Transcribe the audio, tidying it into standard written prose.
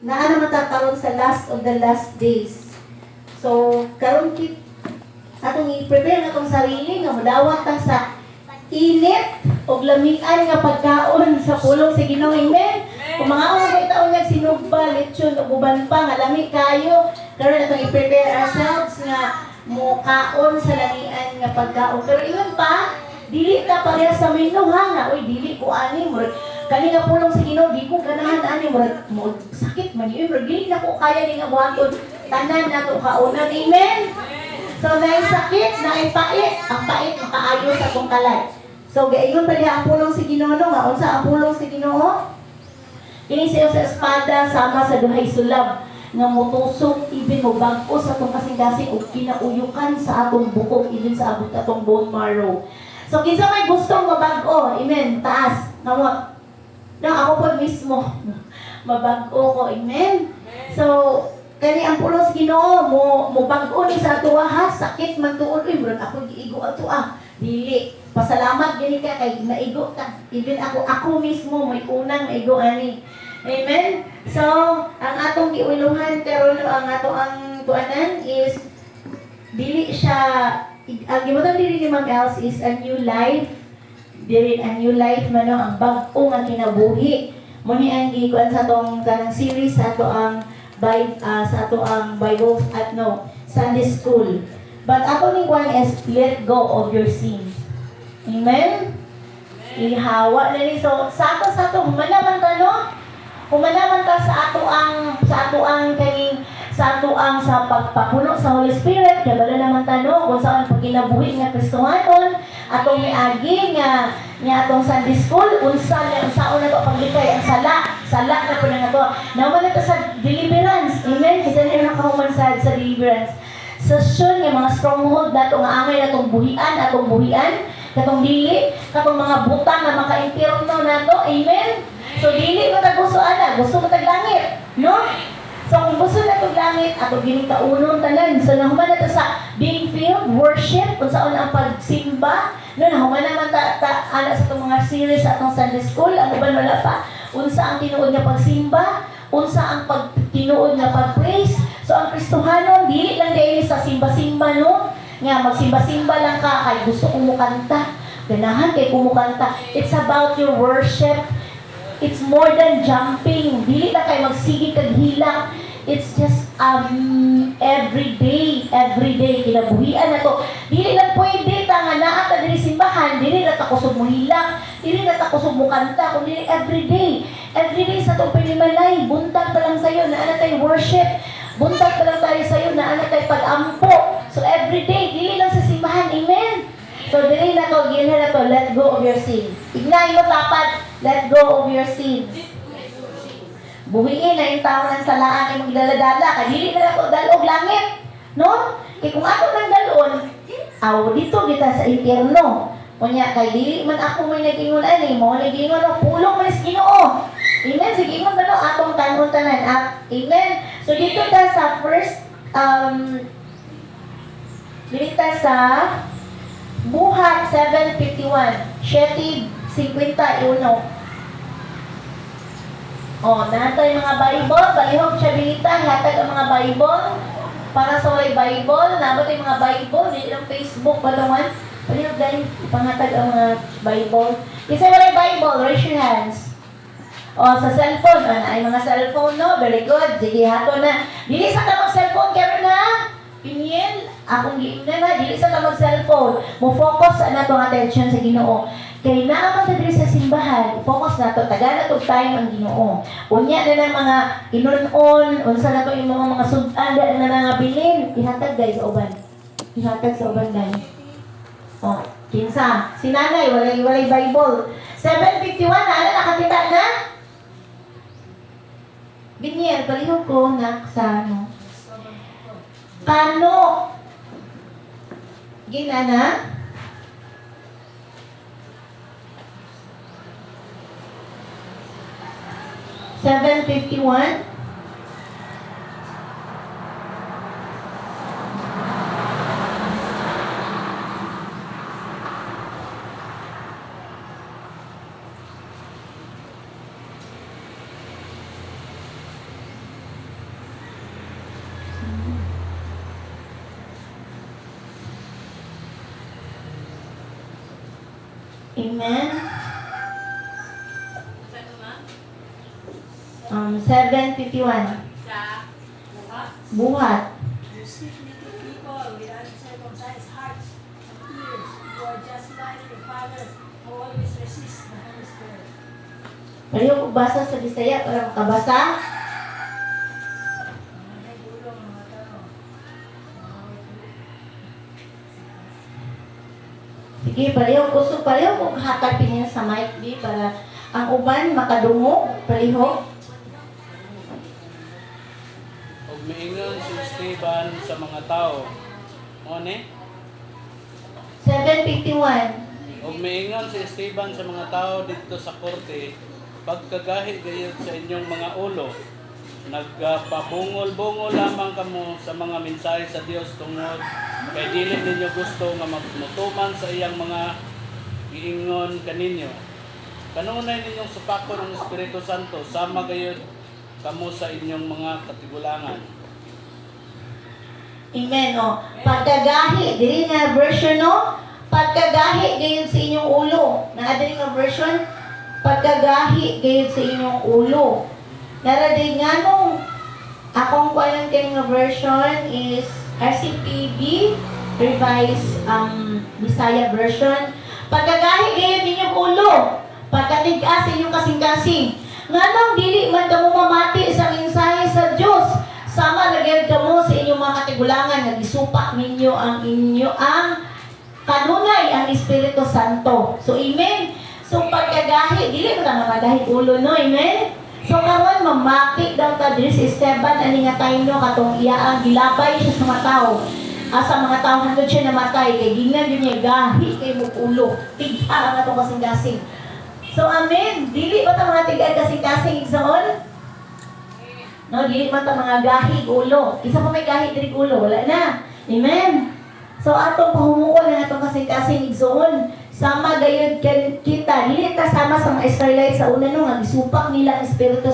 naa naman ta karon sa last of the last days. So, karon atong i-prepare na itong sarili nga madawat ta sa init o lamian nga pagkaon sa pulong sa Ginoo. Amen. Kung mga mga taon nga sinugba, lechon o guban pa nga lami kayo, karon atong i-prepare ourselves nga mukaon sa lamian nga pagkaon. Pero iyon pa, dili ta pareha sa menu ha nga, uy dili ko ani mo kani nga pulong sa Ginoo, di ko ganahan ani mo sakit man yun, pero dili na ko kaya ni nga buhaton tanan nato kaunan. Amen. So na sakit, na pait, ang pait makaayo sa akong kalay. So gayon pa diha ang pulong sa Ginoo nga unsa ang pulong sa Ginoo? Kini sa espada sama sa duhay sulab nga motusok even mo bag-o sa atong kasing-kasing ug kinauyukan sa atong bukog even sa abot atong bone marrow. So kinsa may gustong mabag-o, amen, taas, namot. Na ako po mismo mabag-o ko, amen. So kani ang pulong sa Ginoo mo bag-o ni sa ato ha, sakit man tuod uy murag ako giigo ato dili. Pasalamat gini ka kay naigo ka. Even ako mismo may unang maigo ani. Amen. So, ang atong giuluhan karon ang tuanan is dili siya ang gimutang dili ni Ma'am Els is a new life. Dili a new life man ang bag-o nga kinabuhi. Mo ni ang gikuan sa atong kanang series sa ato ang Bible at Sunday school. But ato ning kuan is let go of your sins. Amen. Ihawa na ni so sa ato humanaman ta humanaman ta sa ato ang kaning sa pagpapuno sa Holy Spirit kay bala naman ta kung saan pagkinabuhi nga Kristohanon atong miagi nga atong Sunday school unsa na na to paglikay ang sala na pud nga to naman ta sa deliverance. Amen. Isa ni nakahuman sa deliverance session nga mga stronghold nato nga angay natong buhian katong dili katong mga butang nga maka-impierno nato. Amen. So dili mo ta gusto mo tag langit, no? So kung gusto na tag langit, ato gining kaunon tanan. So nahuman na ta sa being filled, worship, kung saan ang pagsimba, no? Nahuman naman ta ana sa itong mga series sa atong Sunday school, ang uban wala pa. Unsa ang tinuod nga pagsimba, unsa ang tinuod nga pag-praise. So ang Kristohanon, dili lang dahil sa simba-simba, no? Nga magsimba-simba lang ka, kay gusto kumukanta. Ganahan kay kumukanta. It's about your worship. It's more than jumping. Dili lang kay magsigig kag hilak. It's just every day kinabuhian na to. Dili lang pwede ta nga naa ta diri simbahan, dili na ta kusog mo hilak, dili na ta kusog mo kanta, kundi every day sa tong panimalay, buntag pa lang sayo na ana tay worship. Buntag pa lang tayo sayo na ana tay pag-ampo. So every day dili lang sa simbahan. Amen. So dili na to, ginha na to, let go of your sin. Ignay mo tapat, let go of your sins. Buhiin na yung tao ng salaan ay magdaladala. Kadili na ako dalog langit. No? Kaya kung ako nang dalon, dito kita sa impyerno. Kunya, kay dili man ako may nagingon ani, mo nagingon o pulong man is Ginoo. Amen. Sige mo gano atong tanon tanan. Amen. So dito ta sa first dito sa Buhat 7:51, 7:51. Natay mga Bible, balihog siya bilitan, hatag ang mga Bible. Para sa walay Bible, nabot yung mga Bible, hindi lang Facebook, balungan. Balihog dahil pangatag ang mga Bible. Isa walay Bible, raise your hands. Sa cellphone, ay mga cellphone, no? Very good. Sige, hato na. Dili sa ka mag-cellphone, karon na. Piniel, akong giingnan na, dili sa ka mag-cellphone. Mo-focus na itong attention sa Ginoo. Kay naaman sa diri sa simbahan, focus na to, taga na to time ang Ginoo. Unya na ng mga inon-on, unsa na to yung mga sudan na nangabilin. Ihatag guys sa uban. Ihatag sa uban guys. Kinsa? Si nanay, walay Bible. 7:51, nakakita na? Biniel, palihog ko na sa Kano? Ginana? $7.51. Amen. 7:51. Buhat. You seek wicked people with uncircumcised hearts and ears, who are just like your fathers, who always resist the Holy Spirit. Pareho ko basa sa Bisaya para makabasa. May gulong mga tao. Sige, pareho ko hatapin yan sa mic, B, para ang uban makadungo. Pareho. Ug miingon si Esteban sa mga tao. Mo ni? 7:51. Ug miingon si Esteban sa mga tao dito sa korte, pagkagahi gayud sa inyong mga ulo. Nagpabungol-bungol lamang kamo sa mga mensahe sa Dios tungod kay dili ninyo gusto nga magmutuman sa iyang mga giingon kaninyo. Kanunay ninyong supakon ang Espiritu Santo sama gayud kamo sa inyong mga katigulangan. Amen, o. Pagkagahi, dili nga version, no? Pagkagahi gayon sa inyong ulo. Dili nga version, pagkagahi gayon sa inyong ulo. Naradig nga nung akong kwalang nga version is RCPB, Revised Bisaya version. Pagkagahi gayon inyong ulo. Pagkatigas sa inyong kasing-kasing. Nga nung dili man kamo mamati sa mensahe sa Dios, sama lagyan kamo sa inyong mga katigulangan, nagisupak ninyo ang kanunay ang Espiritu Santo. So amen. So pagkagahi, dili mo na mamagahi ulo, no? Amen. So karon mamati daw ta diri si Esteban ani nga time no katong iya ang gilabay siya sa mga tao. Asa mga tao handod siya namatay kay gingnan yun niya gahi kay mo ulo. Tigpa ang atong kasing-kasing. So, amen. Dili ba ito mga tigay kasing-kasing igsoon? No, dili ba ito mga gahi ulo? Isa pa may gahi diri ulo, wala na. Amen. So, atong pahumuon na atong kasing-kasing igsoon. Sama gayud kita. Dili ta sama sa mga Israelites sa una no, nga gisupak nila ang Espiritu